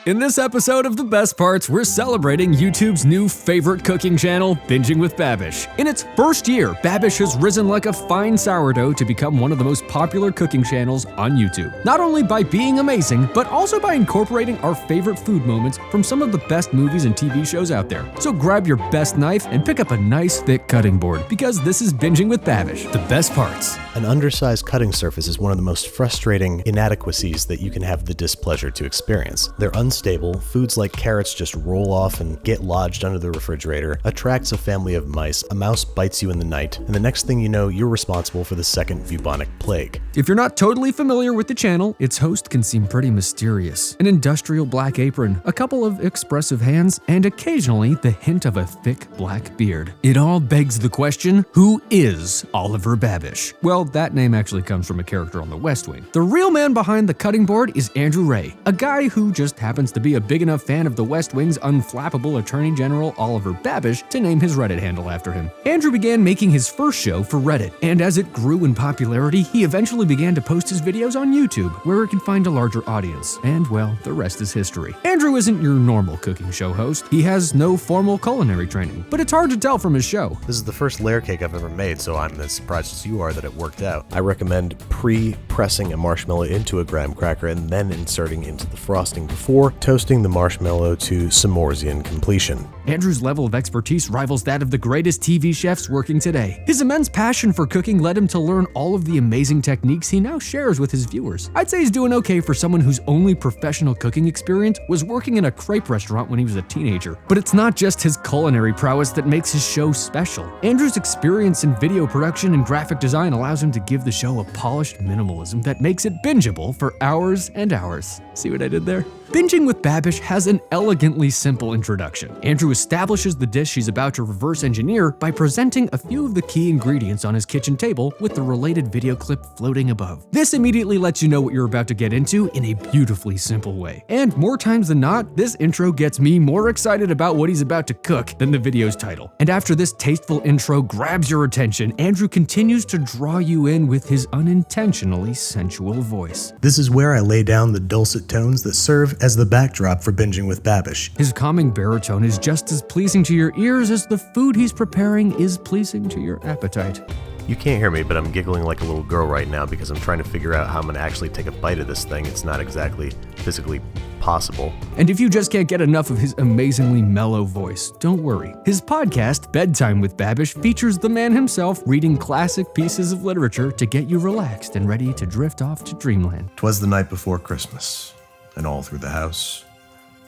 In this episode of The Best Parts, we're celebrating YouTube's new favorite cooking channel, Binging with Babish. In its first year, Babish has risen like a fine sourdough to become one of the most popular cooking channels on YouTube. Not only by being amazing, but also by incorporating our favorite food moments from some of the best movies and TV shows out there. So grab your best knife and pick up a nice thick cutting board, because this is Binging with Babish, The Best Parts. An undersized cutting surface is one of the most frustrating inadequacies that you can have the displeasure to experience. They're unstable, foods like carrots just roll off and get lodged under the refrigerator, attracts a family of mice, a mouse bites you in the night, and the next thing you know, you're responsible for the second bubonic plague. If you're not totally familiar with the channel, its host can seem pretty mysterious. An industrial black apron, a couple of expressive hands, and occasionally the hint of a thick black beard. It all begs the question, who is Oliver Babish? Well, that name actually comes from a character on The West Wing. The real man behind the cutting board is Andrew Ray, a guy who just happens to be a big enough fan of The West Wing's unflappable Attorney General Oliver Babish to name his Reddit handle after him. Andrew began making his first show for Reddit, and as it grew in popularity, he eventually began to post his videos on YouTube, where it can find a larger audience. And well, the rest is history. Andrew isn't your normal cooking show host. He has no formal culinary training, but it's hard to tell from his show. This is the first layer cake I've ever made, so I'm as surprised as you are that it worked out. I recommend pre-pressing a marshmallow into a graham cracker and then inserting into the frosting before toasting the marshmallow to s'moresian completion. Andrew's level of expertise rivals that of the greatest TV chefs working today. His immense passion for cooking led him to learn all of the amazing techniques he now shares with his viewers. I'd say he's doing okay for someone whose only professional cooking experience was working in a crepe restaurant when he was a teenager. But it's not just his culinary prowess that makes his show special. Andrew's experience in video production and graphic design allows him to give the show a polished minimalism that makes it bingeable for hours and hours. See what I did there? Binging with Babish has an elegantly simple introduction. Andrew establishes the dish he's about to reverse engineer by presenting a few of the key ingredients on his kitchen table with the related video clip floating above. This immediately lets you know what you're about to get into in a beautifully simple way. And more times than not, this intro gets me more excited about what he's about to cook than the video's title. And after this tasteful intro grabs your attention, Andrew continues to draw you in with his unintentionally sensual voice. This is where I lay down the dulcet tones that serve as the backdrop for Binging with Babish. His calming baritone is just as pleasing to your ears as the food he's preparing is pleasing to your appetite. You can't hear me, but I'm giggling like a little girl right now because I'm trying to figure out how I'm going to actually take a bite of this thing. It's not exactly physically possible. And if you just can't get enough of his amazingly mellow voice, don't worry. His podcast, Bedtime with Babish, features the man himself reading classic pieces of literature to get you relaxed and ready to drift off to dreamland. 'Twas the night before Christmas, and all through the house,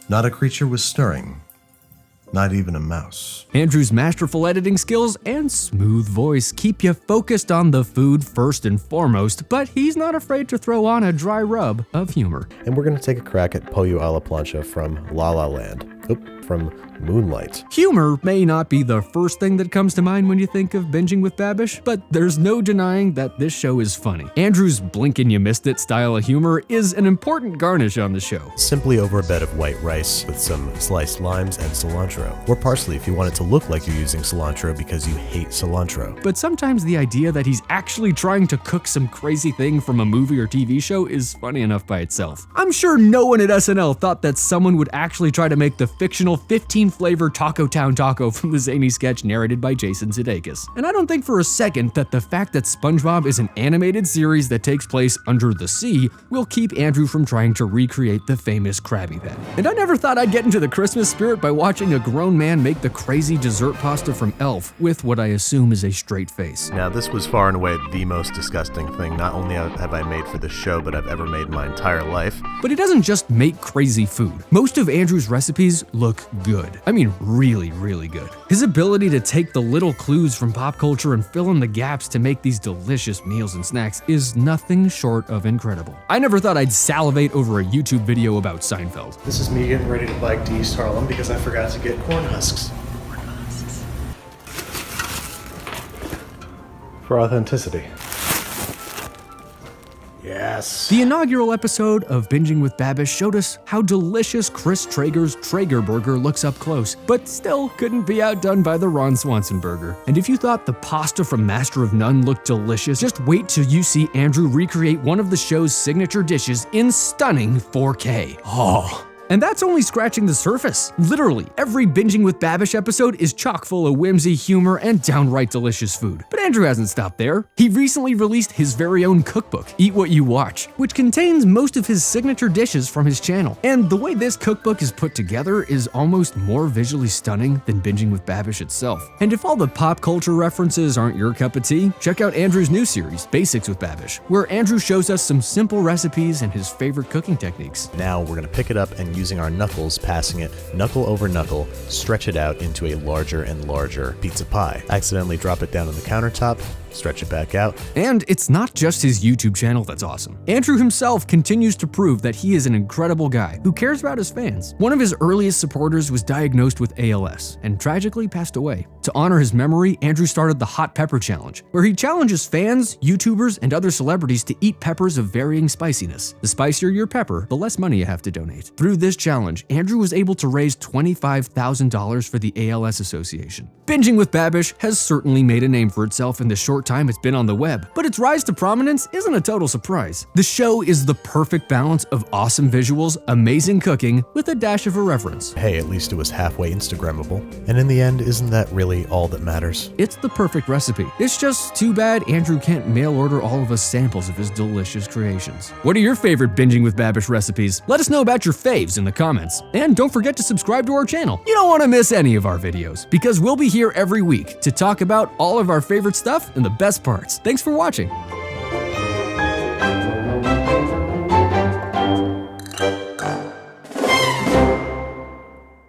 not a creature was stirring, not even a mouse. Andrew's masterful editing skills and smooth voice keep you focused on the food first and foremost, but he's not afraid to throw on a dry rub of humor. And we're going to take a crack at Pollo a la plancha from La La Land. From Moonlight. Humor may not be the first thing that comes to mind when you think of Binging with Babish, but there's no denying that this show is funny. Andrew's blinkin' you missed it style of humor is an important garnish on the show. Simply over a bed of white rice with some sliced limes and cilantro. Or parsley if you want it to look like you're using cilantro because you hate cilantro. But sometimes the idea that he's actually trying to cook some crazy thing from a movie or TV show is funny enough by itself. I'm sure no one at SNL thought that someone would actually try to make the fictional 15-flavor Taco Town taco from the zany sketch narrated by Jason Sudeikis. And I don't think for a second that the fact that SpongeBob is an animated series that takes place under the sea will keep Andrew from trying to recreate the famous Krabby Patty. And I never thought I'd get into the Christmas spirit by watching a grown man make the crazy dessert pasta from Elf with what I assume is a straight face. Now, this was far and away the most disgusting thing not only have I made for this show, but I've ever made in my entire life. But he doesn't just make crazy food. Most of Andrew's recipes look good. I mean, really, really good. His ability to take the little clues from pop culture and fill in the gaps to make these delicious meals and snacks is nothing short of incredible. I never thought I'd salivate over a YouTube video about Seinfeld. This is me getting ready to bike to East Harlem because I forgot to get corn husks. For authenticity. Yes. The inaugural episode of Binging with Babish showed us how delicious Chris Traeger's Traeger burger looks up close, but still couldn't be outdone by the Ron Swanson burger. And if you thought the pasta from Master of None looked delicious, just wait till you see Andrew recreate one of the show's signature dishes in stunning 4K. Oh. And that's only scratching the surface. Literally, every Binging with Babish episode is chock full of whimsy, humor, and downright delicious food. But Andrew hasn't stopped there. He recently released his very own cookbook, Eat What You Watch, which contains most of his signature dishes from his channel. And the way this cookbook is put together is almost more visually stunning than Binging with Babish itself. And if all the pop culture references aren't your cup of tea, check out Andrew's new series, Basics with Babish, where Andrew shows us some simple recipes and his favorite cooking techniques. Now we're going to pick it up and using our knuckles, passing it knuckle over knuckle, stretch it out into a larger and larger pizza pie. Accidentally drop it down on the countertop, stretch it back out. And it's not just his YouTube channel that's awesome. Andrew himself continues to prove that he is an incredible guy who cares about his fans. One of his earliest supporters was diagnosed with ALS and tragically passed away. To honor his memory, Andrew started the Hot Pepper Challenge, where he challenges fans, YouTubers, and other celebrities to eat peppers of varying spiciness. The spicier your pepper, the less money you have to donate. Through this challenge, Andrew was able to raise $25,000 for the ALS Association. Binging with Babish has certainly made a name for itself in the short time it's been on the web, but its rise to prominence isn't a total surprise. The show is the perfect balance of awesome visuals, amazing cooking, with a dash of irreverence. Hey, at least it was halfway Instagrammable. And in the end, isn't that really all that matters? It's the perfect recipe. It's just too bad Andrew can't mail order all of us samples of his delicious creations. What are your favorite Binging with Babish recipes? Let us know about your faves in the comments. And don't forget to subscribe to our channel. You don't want to miss any of our videos, because we'll be here every week to talk about all of our favorite stuff and the best parts. Thanks for watching.